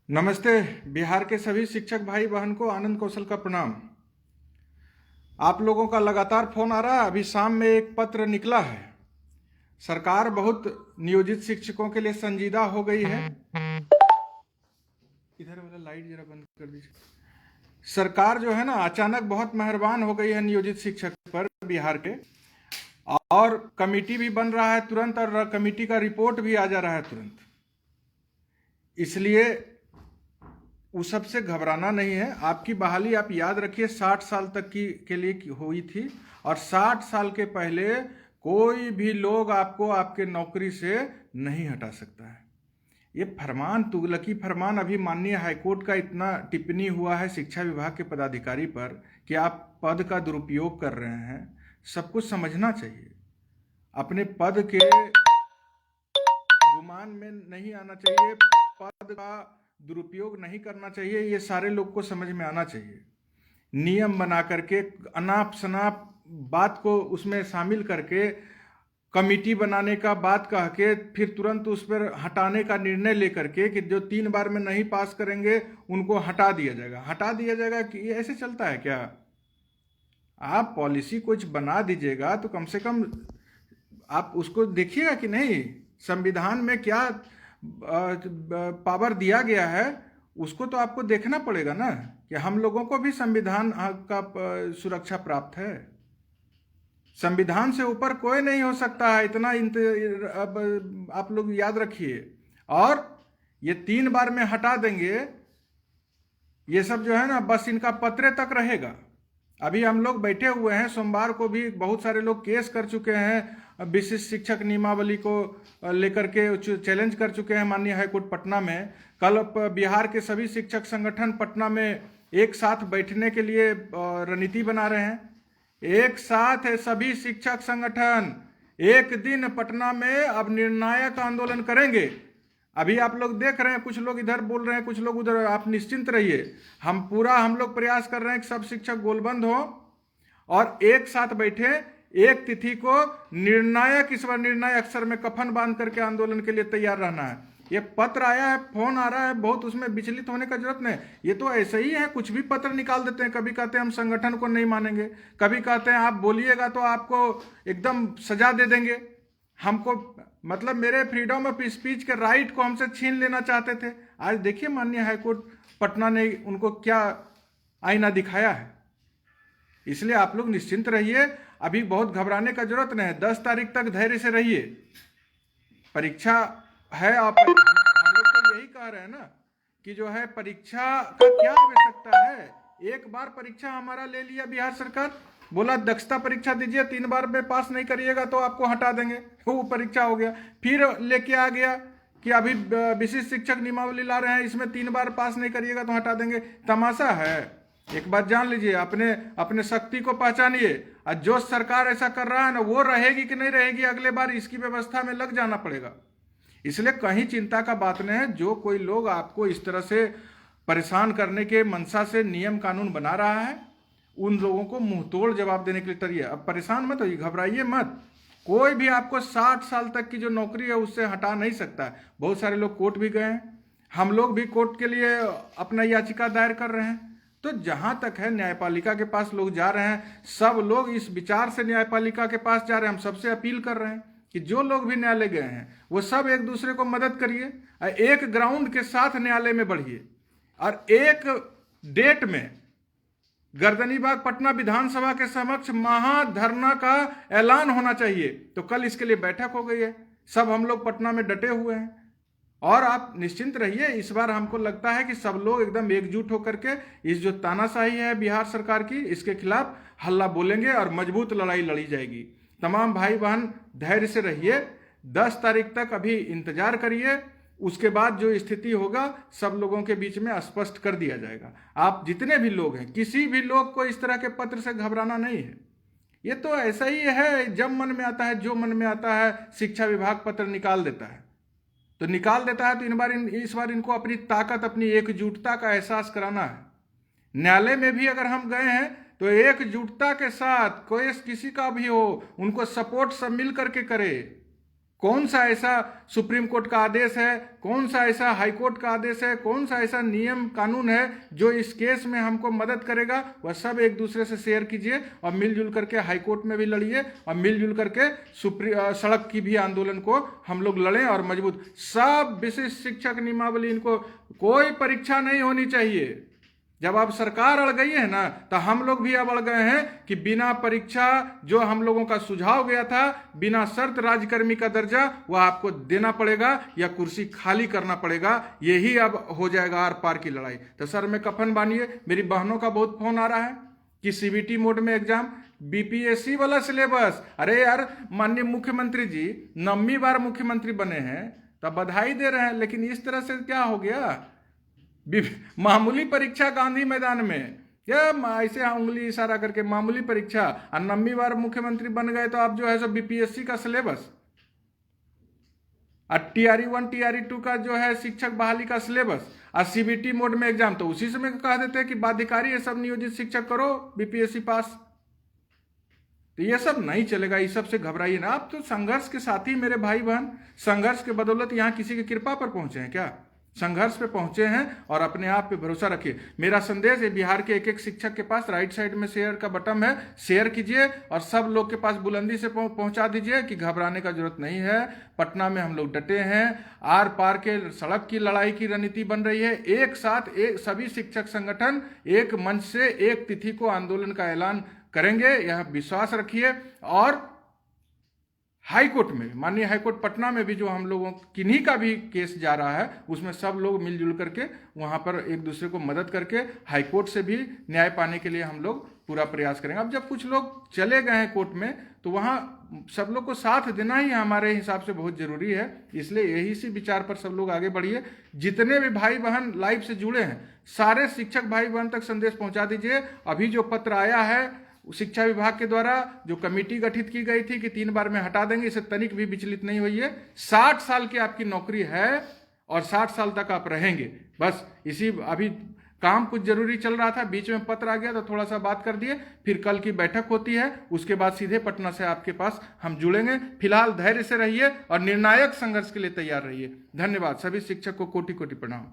नमस्ते। बिहार के सभी शिक्षक भाई बहन को आनंद कौशल का प्रणाम। आप लोगों का लगातार फोन आ रहा है। अभी शाम में एक पत्र निकला है। सरकार बहुत नियोजित शिक्षकों के लिए संजीदा हो गई है। इधर वाला लाइट जरा बंद कर दीजिए। सरकार जो है ना, अचानक बहुत मेहरबान हो गई है नियोजित शिक्षक पर बिहार के। और कमेटी भी बन रहा है तुरंत, और कमेटी का रिपोर्ट भी आ जा रहा है तुरंत। इसलिए उस सब से घबराना नहीं है। आपकी बहाली आप याद रखिए 60 साल तक की के लिए हुई थी, और 60 साल के पहले कोई भी लोग आपको आपके नौकरी से नहीं हटा सकता है। ये फरमान, तुगलकी फरमान, अभी माननीय हाईकोर्ट का इतना टिप्पणी हुआ है शिक्षा विभाग के पदाधिकारी पर कि आप पद का दुरुपयोग कर रहे हैं। सब कुछ समझना चाहिए। अपने पद के गुमान में नहीं आना चाहिए, पद का दुरुपयोग नहीं करना चाहिए। ये सारे लोग को समझ में आना चाहिए। नियम बना करके, अनाप शनाप बात को उसमें शामिल करके, कमेटी बनाने का बात कह के फिर तुरंत उस पर हटाने का निर्णय लेकर के कि जो 3 बार में नहीं पास करेंगे उनको हटा दिया जाएगा कि ये ऐसे चलता है क्या? आप पॉलिसी कुछ बना दीजिएगा तो कम से कम आप उसको देखिएगा कि नहीं, संविधान में क्या पावर दिया गया है, उसको तो आपको देखना पड़ेगा ना कि हम लोगों को भी संविधान का सुरक्षा प्राप्त है। संविधान से ऊपर कोई नहीं हो सकता है, इतना अब आप लोग याद रखिए। और ये 3 बार में हटा देंगे, ये सब जो है ना, बस इनका पत्रे तक रहेगा। अभी हम लोग बैठे हुए हैं, सोमवार को भी बहुत सारे लोग केस कर चुके हैं, विशिष्ट शिक्षक नियमावली को लेकर के चैलेंज कर चुके हैं माननीय हाईकोर्ट पटना में। कल बिहार के सभी शिक्षक संगठन पटना में एक साथ बैठने के लिए रणनीति बना रहे हैं। एक साथ है सभी शिक्षक संगठन, एक दिन पटना में अब निर्णायक आंदोलन करेंगे। अभी आप लोग देख रहे हैं, कुछ लोग इधर बोल रहे हैं, कुछ लोग उधर। आप निश्चिंत रहिए, हम लोग प्रयास कर रहे हैं कि सब शिक्षक गोलबंद हो और एक साथ बैठे, एक तिथि को निर्णायक, इस बार निर्णायक अक्षर में कफन बांध करके आंदोलन के लिए तैयार रहना है। ये पत्र आया है, फोन आ रहा है, बहुत उसमें विचलित होने का जरूरत नहीं। ये तो ऐसे ही है, कुछ भी पत्र निकाल देते हैं। कभी कहते हैं हम संगठन को नहीं मानेंगे, कभी कहते हैं आप बोलिएगा तो आपको एकदम सजा दे देंगे। हमको मतलब मेरे फ्रीडम ऑफ स्पीच के राइट को हमसे छीन लेना चाहते थे। आज देखिए माननीय हाईकोर्ट पटना ने उनको क्या आईना दिखाया है। इसलिए आप लोग निश्चिंत रहिए, अभी बहुत घबराने का जरूरत नहीं है। 10 तारीख तक धैर्य से रहिए, परीक्षा है। आप हम लोग तो यही कह रहे हैं ना कि जो है परीक्षा का क्या आवश्यकता है। एक बार परीक्षा हमारा ले लिया बिहार सरकार, बोला दक्षता परीक्षा दीजिए, 3 बार में पास नहीं करिएगा तो आपको हटा देंगे। वो परीक्षा हो गया। फिर लेके आ गया कि अभी विशिष्ट शिक्षक नियमावली ला रहे हैं, इसमें 3 बार पास नहीं करिएगा तो हटा देंगे। तमाशा है। एक बात जान लीजिए, अपने शक्ति को पहचानिए। और जो सरकार ऐसा कर रहा है ना, वो रहेगी कि नहीं रहेगी, अगले बार इसकी व्यवस्था में लग जाना पड़ेगा। इसलिए कहीं चिंता का बात नहीं है। जो कोई लोग आपको इस तरह से परेशान करने के मंशा से नियम कानून बना रहा है, उन लोगों को मुंहतोड़ जवाब देने के लिए तैयार है। अब परेशान मत होइए, घबराइए मत। कोई भी आपको 60 साल तक की जो नौकरी है उससे हटा नहीं सकता है। बहुत सारे लोग कोर्ट भी गए हैं, हम लोग भी कोर्ट के लिए अपना याचिका दायर कर रहे हैं। तो जहां तक है न्यायपालिका के पास लोग जा रहे हैं, सब लोग इस विचार से न्यायपालिका के पास जा रहे हैं। हम सबसे अपील कर रहे हैं कि जो लोग भी न्यायालय गए हैं वो सब एक दूसरे को मदद करिए, एक ग्राउंड के साथ न्यायालय में बढ़िए। और एक डेट में गर्दनीबाग पटना विधानसभा के समक्ष महाधरना का ऐलान होना चाहिए। तो कल इसके लिए बैठक हो गई है, सब हम लोग पटना में डटे हुए हैं। और आप निश्चिंत रहिए, इस बार हमको लगता है कि सब लोग एकदम एकजुट होकर के इस जो तानाशाही है बिहार सरकार की, इसके खिलाफ हल्ला बोलेंगे और मजबूत लड़ाई लड़ी जाएगी। तमाम भाई बहन धैर्य से रहिए, 10 तारीख तक अभी इंतजार करिए। उसके बाद जो स्थिति होगा सब लोगों के बीच में स्पष्ट कर दिया जाएगा। आप जितने भी लोग हैं, किसी भी लोग को इस तरह के पत्र से घबराना नहीं है। ये तो ऐसा ही है, जब मन में आता है, जो मन में आता है, शिक्षा विभाग पत्र निकाल देता है तो निकाल देता है। तो इस बार इनको अपनी ताकत, अपनी एकजुटता का एहसास कराना है। न्यायालय में भी अगर हम गए हैं तो एकजुटता के साथ, कोई किसी का भी हो, उनको सपोर्ट सब मिल करके करे। कौन सा ऐसा सुप्रीम कोर्ट का आदेश है, कौन सा ऐसा हाई कोर्ट का आदेश है, कौन सा ऐसा नियम कानून है जो इस केस में हमको मदद करेगा, वह सब एक दूसरे से शेयर कीजिए और मिलजुल करके हाई कोर्ट में भी लड़िए और मिलजुल करके सड़क की भी आंदोलन को हम लोग लड़ें और मजबूत। सब विशिष्ट शिक्षक नियमावली, इनको कोई परीक्षा नहीं होनी चाहिए। जब अब सरकार अड़ गई है ना, तो हम लोग भी अब अड़ गए हैं कि बिना परीक्षा जो हम लोगों का सुझाव गया था, बिना शर्त राज्यकर्मी का दर्जा वह आपको देना पड़ेगा या कुर्सी खाली करना पड़ेगा। यही अब हो जाएगा आर पार की लड़ाई। तो सर में कफन बांधिए। मेरी बहनों का बहुत फोन आ रहा है कि सीबीटी मोड में एग्जाम, बीपीएससी वाला सिलेबस। अरे यार, माननीय मुख्यमंत्री जी 9वीं बार मुख्यमंत्री बने हैं, तब बधाई दे रहे हैं, लेकिन इस तरह से क्या हो गया? मामूली परीक्षा गांधी मैदान में, या ऐसे उंगली इशारा करके मामूली परीक्षा, और 9वीं बार मुख्यमंत्री बन गए तो अब जो है सो बीपीएससी का सिलेबस और टीआरई 1 टीआरई 2 का जो है शिक्षक बहाली का सिलेबस और सीबीटी मोड में एग्जाम, तो उसी समय कह देते हैं कि बाध्यकारी ये सब नियोजित शिक्षक करो, बीपीएससी पास। तो ये सब नहीं चलेगा, इस सब से घबराइए ना। आप तो संघर्ष के साथी मेरे भाई बहन, संघर्ष के बदौलत यहाँ किसी की कृपा पर पहुंचे हैं क्या? संघर्ष पे पहुंचे हैं और अपने आप पे भरोसा रखिए। मेरा संदेश है बिहार के एक एक शिक्षक के पास राइट साइड में शेयर का बटन है, शेयर कीजिए और सब लोग के पास बुलंदी से पहुंचा दीजिए कि घबराने का जरूरत नहीं है। पटना में हम लोग डटे हैं, आर पार के सड़क की लड़ाई की रणनीति बन रही है। एक साथ एक सभी शिक्षक संगठन एक मंच से एक तिथि को आंदोलन का ऐलान करेंगे, यह विश्वास रखिए। और हाई कोर्ट में, माननीय हाई कोर्ट पटना में भी जो हम लोगों किन्हीं का भी केस जा रहा है, उसमें सब लोग मिलजुल करके वहां पर एक दूसरे को मदद करके हाई कोर्ट से भी न्याय पाने के लिए हम लोग पूरा प्रयास करेंगे। अब जब कुछ लोग चले गए हैं कोर्ट में, तो वहां सब लोग को साथ देना ही हमारे हिसाब से बहुत जरूरी है। इसलिए यही सी विचार पर सब लोग आगे बढ़िए। जितने भी भाई बहन लाइव से जुड़े हैं, सारे शिक्षक भाई बहन तक संदेश पहुंचा दीजिए। अभी जो पत्र आया है शिक्षा विभाग के द्वारा, जो कमेटी गठित की गई थी कि 3 बार में हटा देंगे, इससे तनिक भी विचलित नहीं होइए। 60 साल की आपकी नौकरी है और 60 साल तक आप रहेंगे। बस इसी, अभी काम कुछ जरूरी चल रहा था, बीच में पत्र आ गया तो थोड़ा सा बात कर दिए। फिर कल की बैठक होती है, उसके बाद सीधे पटना से आपके पास हम जुड़ेंगे। फिलहाल धैर्य से रहिए और निर्णायक संघर्ष के लिए तैयार रहिए। धन्यवाद। सभी शिक्षक को कोटि कोटि प्रणाम।